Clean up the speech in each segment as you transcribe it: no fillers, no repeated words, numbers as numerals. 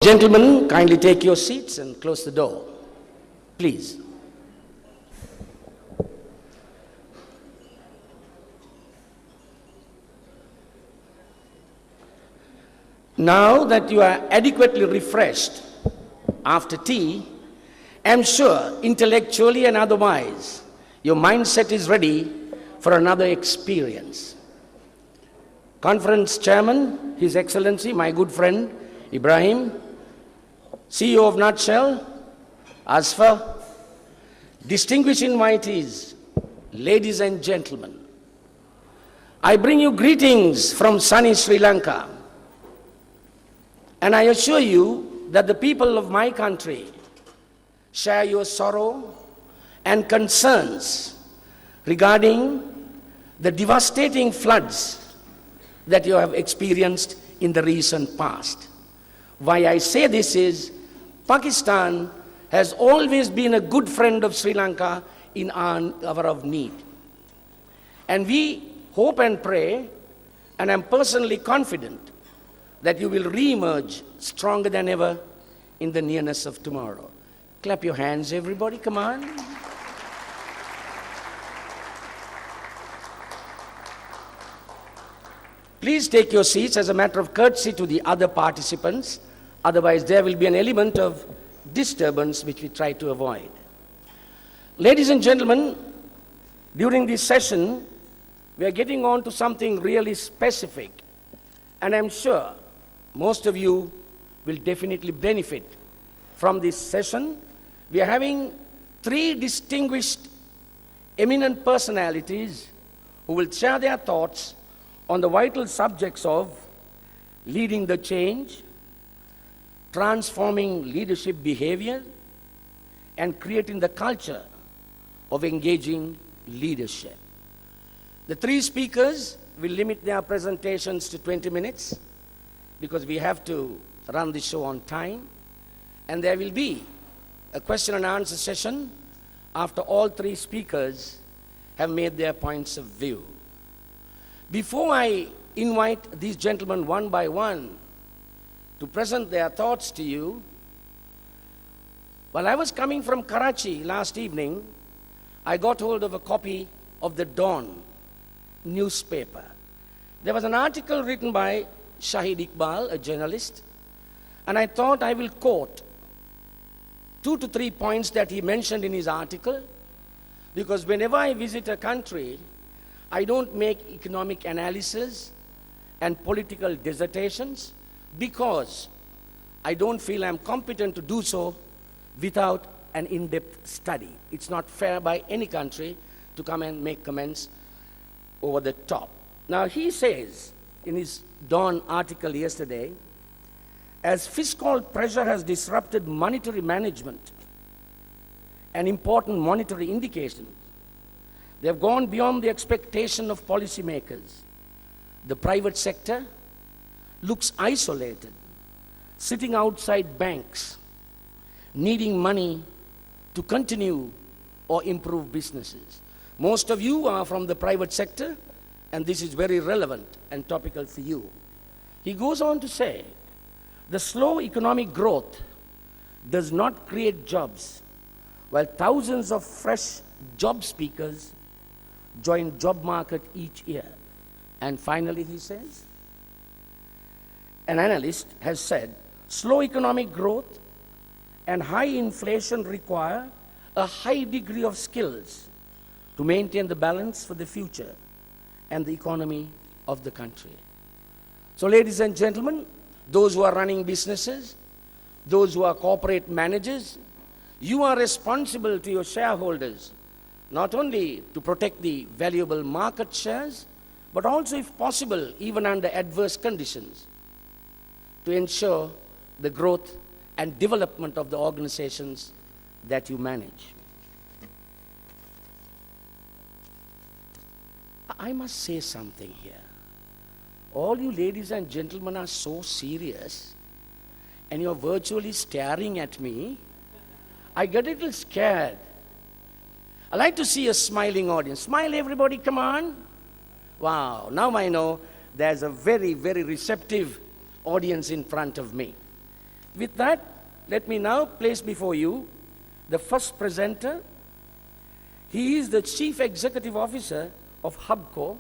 Gentlemen, kindly take your seats and close the door, please. Now that you are adequately refreshed after tea, I'm sure intellectually and otherwise, your mindset is ready for another experience. Conference Chairman, His Excellency, my good friend, Ibrahim, CEO of Nutshell, Asfa, distinguished invitees, ladies and gentlemen, I bring you greetings from sunny Sri Lanka. And I assure you that the people of my country share your sorrow and concerns regarding the devastating floods that you have experienced in the recent past. Why I say this is, Pakistan has always been a good friend of Sri Lanka in our hour of need. And we hope and pray, and I'm personally confident, that you will re-emerge stronger than ever in the nearness of tomorrow. Clap your hands, everybody, come on. Please take your seats as a matter of courtesy to the other participants. Otherwise, there will be an element of disturbance which we try to avoid. Ladies and gentlemen, during this session, we are getting on to something really specific. And I'm sure most of you will definitely benefit from this session. We are having three distinguished, eminent personalities who will share their thoughts on the vital subjects of leading the change, transforming leadership behavior, and creating the culture of engaging leadership. The three speakers will limit their presentations to 20 minutes because we have to run the show on time. And there will be a question and answer session after all three speakers have made their points of view. Before I invite these gentlemen one by one to present their thoughts to you, while I was coming from Karachi last evening, I got hold of a copy of the Dawn newspaper. There was an article written by Shahid Iqbal, a journalist, and I thought I will quote 2 to 3 points that he mentioned in his article, because whenever I visit a country, I don't make economic analysis and political dissertations because I don't feel I'm competent to do so without an in-depth study. It's not fair by any country to come and make comments over the top. Now he says in his Dawn article yesterday, as fiscal pressure has disrupted monetary management and important monetary indications, they have gone beyond the expectation of policymakers. The private sector looks isolated, sitting outside banks, needing money to continue or improve businesses. Most of you are from the private sector, and this is very relevant and topical for you. He goes on to say, the slow economic growth does not create jobs, while thousands of fresh job seekers join job market each year. And finally, he says, an analyst has said, slow economic growth and high inflation require a high degree of skills to maintain the balance for the future and the economy of the country. So ladies and gentlemen, those who are running businesses, those who are corporate managers, you are responsible to your shareholders, not only to protect the valuable market shares, but also, if possible, even under adverse conditions, to ensure the growth and development of the organizations that you manage. I must say something here. All you ladies and gentlemen are so serious, and you're virtually staring at me. I get a little scared. I like to see a smiling audience. Smile, everybody, come on. Wow, now I know there's a very, very receptive audience in front of me. With that, let me now place before you the first presenter. He is the Chief Executive Officer of HUBCO.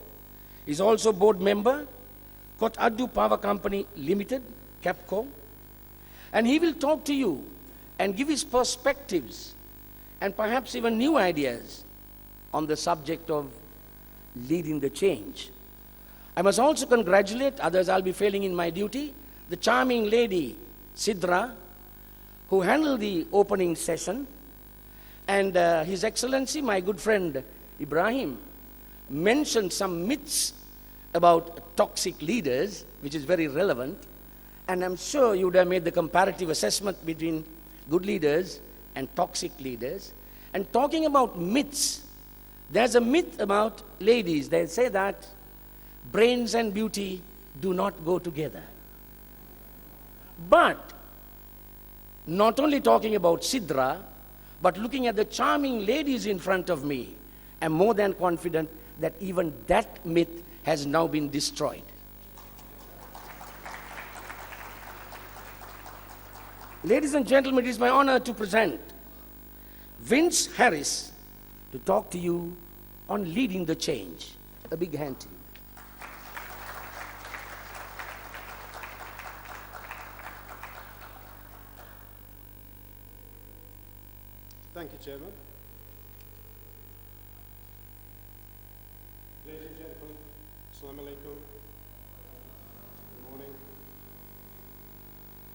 He is also board member, Kot Addu Power Company Limited, CAPCO. And he will talk to you and give his perspectives and perhaps even new ideas on the subject of leading the change. I must also congratulate, others I'll be failing in my duty, the charming lady, Sidra, who handled the opening session, and His Excellency, my good friend Ibrahim, mentioned some myths about toxic leaders, which is very relevant, and I'm sure you would have made the comparative assessment between good leaders and toxic leaders. And talking about myths, there's a myth about ladies. They say that brains and beauty do not go together. But not only talking about Sidra, but looking at the charming ladies in front of me, I'm more than confident that even that myth has now been destroyed. Ladies and gentlemen, it is my honor to present Wence Harris to talk to you on leading the change. A big hand to you. Thank you, Chairman. Ladies and gentlemen, Assalamu alaikum. Good morning.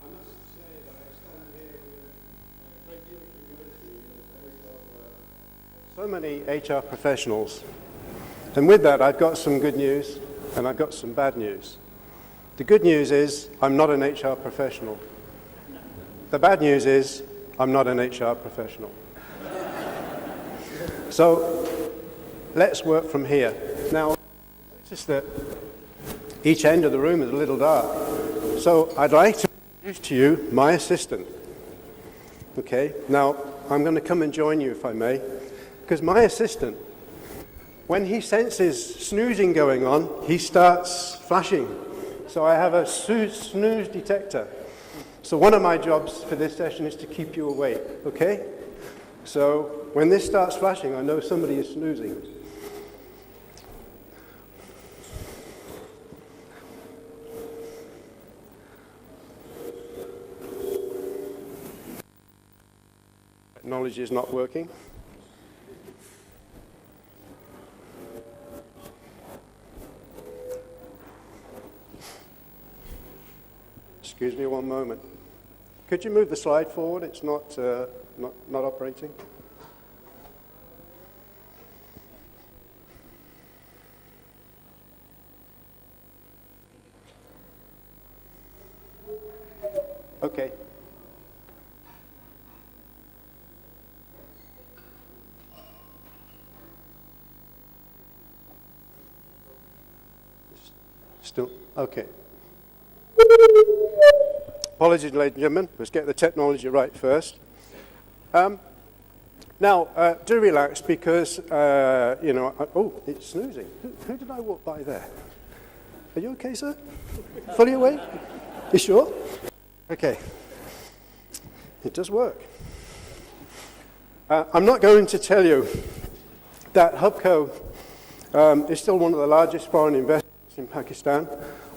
I must say that I stand here with a great deal of humility in the face of so many HR professionals. And with that, I've got some good news and I've got some bad news. The good news is I'm not an HR professional. The bad news is I'm not an HR professional. So let's work from here. Now, just that each end of the room is a little dark. So I'd like to introduce to you my assistant. Okay, now I'm going to come and join you if I may, because my assistant, when he senses snoozing going on, he starts flashing. So I have a snooze detector. So one of my jobs for this session is to keep you awake, okay? So when this starts flashing, I know somebody is snoozing. Technology is not working. Excuse me one moment. Could you move the slide forward? It's not operating. Okay. Still, okay. Apologies, ladies and gentlemen. Let's get the technology right first. Now, do relax because, oh, it's snoozing. Who did I walk by there? Are you okay, sir? Fully awake? You sure? Okay. It does work. I'm not going to tell you that HUBCO is still one of the largest foreign investors in Pakistan,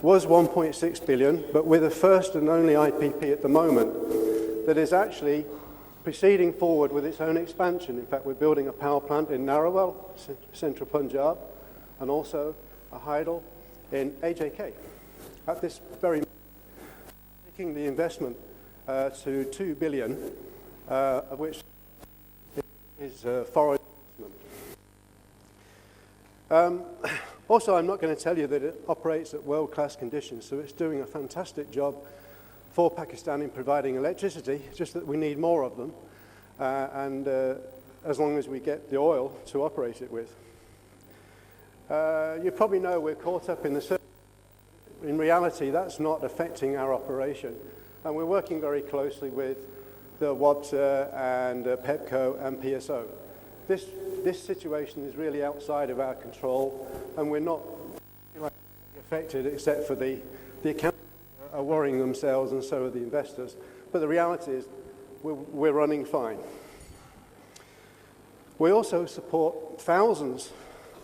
was 1.6 billion, but we're the first and only IPP at the moment that is actually proceeding forward with its own expansion. In fact, we're building a power plant in Narowal, central Punjab, and also a hydel in AJK. At this very moment, taking the investment to 2 billion, of which is foreign investment. Also, I'm not going to tell you that it operates at world-class conditions, so it's doing a fantastic job for Pakistan in providing electricity, just that we need more of them, and as long as we get the oil to operate it with. You probably know we're caught up in the... In reality, that's not affecting our operation, and we're working very closely with the WABSA and PEPCO and PSO. This situation is really outside of our control, and we're not affected except for the accountants are worrying themselves, and so are the investors. But the reality is we're running fine. We also support thousands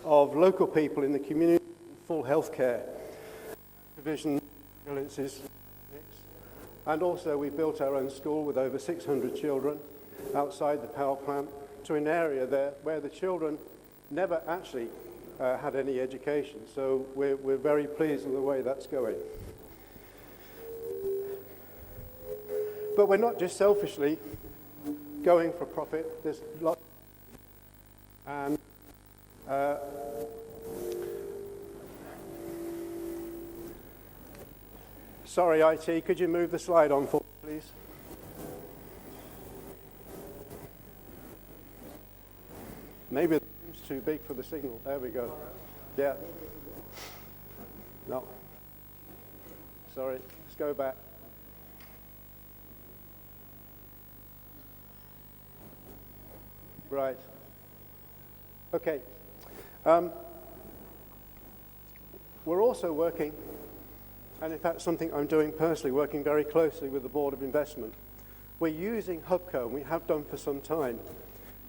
of local people in the community, full health care, provision, ambulances, and also we built our own school with over 600 children outside the power plant to an area there where the children never actually had any education. So we're very pleased with the way that's going. But we're not just selfishly going for profit. There's lots. And sorry, IT, could you move the slide on for me, please? Maybe the room's too big for the signal. There we go. Yeah. No. Sorry, let's go back. Right. Okay. We're also working, and in fact something I'm doing personally, working very closely with the Board of Investment. We're using Hubco, and we have done for some time,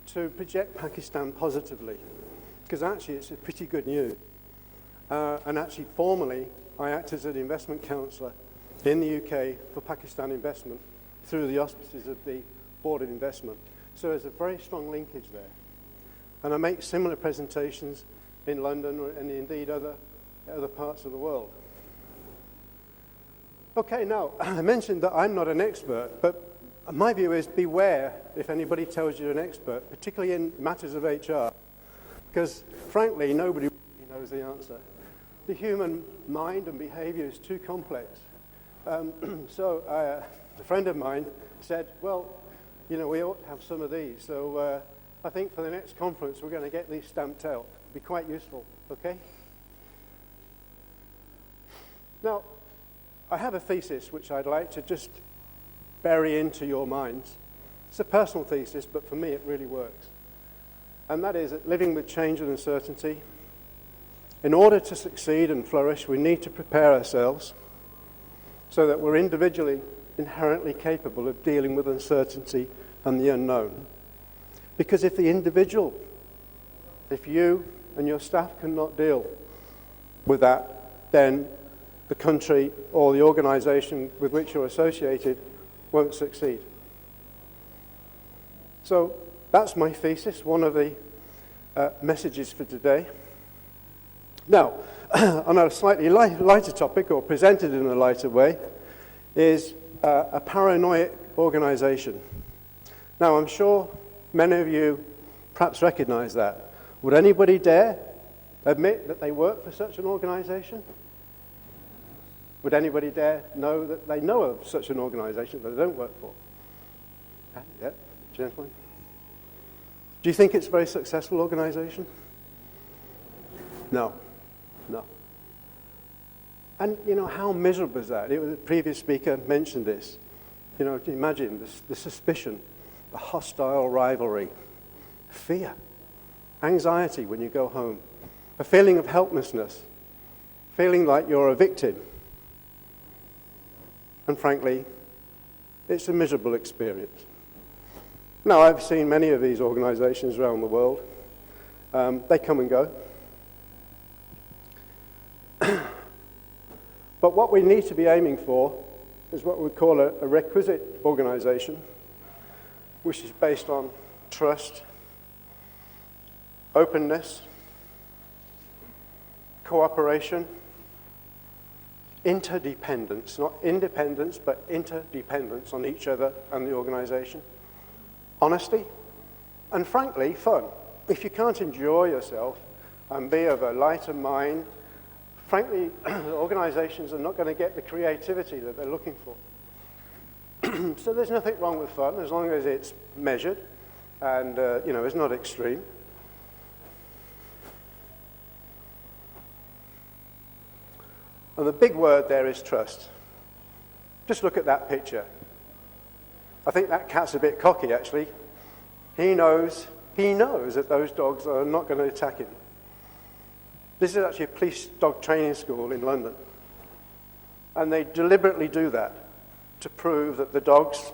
to project Pakistan positively, because actually it's a pretty good news. And actually formally, I act as an investment counsellor in the UK for Pakistan investment through the auspices of the Board of Investment. So there's a very strong linkage there. And I make similar presentations in London and indeed other parts of the world. Okay, now, I mentioned that I'm not an expert, but my view is beware if anybody tells you you're an expert, particularly in matters of HR, because frankly, nobody really knows the answer. The human mind and behavior is too complex. So a friend of mine said, well, you know, we ought to have some of these. So I think for the next conference, we're going to get these stamped out. It'll be quite useful, okay? Now, I have a thesis which I'd like to just bury into your minds. It's a personal thesis, but for me it really works. And that is that living with change and uncertainty, in order to succeed and flourish, we need to prepare ourselves so that we're individually inherently capable of dealing with uncertainty and the unknown. Because if the individual, if you and your staff cannot deal with that, then the country or the organization with which you're associated won't succeed. So that's my thesis, one of the messages for today. Now, on a slightly lighter topic, or presented in a lighter way, is a paranoid organization. Now, I'm sure many of you perhaps recognize that. Would anybody dare admit that they work for such an organization? Would anybody dare know that they know of such an organization that they don't work for? Yeah, gentlemen. Do you think it's a very successful organization? No. No. And, you know, how miserable is that? The previous speaker mentioned this. You know, imagine the suspicion, the hostile rivalry, fear, anxiety when you go home, a feeling of helplessness, feeling like you're a victim. And frankly, it's a miserable experience. Now, I've seen many of these organizations around the world. They come and go. But what we need to be aiming for is what we call a requisite organization, which is based on trust, openness, cooperation, interdependence, not independence, but interdependence on each other and the organization, honesty, and frankly, fun. If you can't enjoy yourself and be of a lighter mind, frankly, organizations are not going to get the creativity that they're looking for. So there's nothing wrong with fun as long as it's measured and, you know, it's not extreme. And the big word there is trust. Just look at that picture. I think that cat's a bit cocky, actually. He knows that those dogs are not going to attack him. This is actually a police dog training school in London. And they deliberately do that to prove that the dogs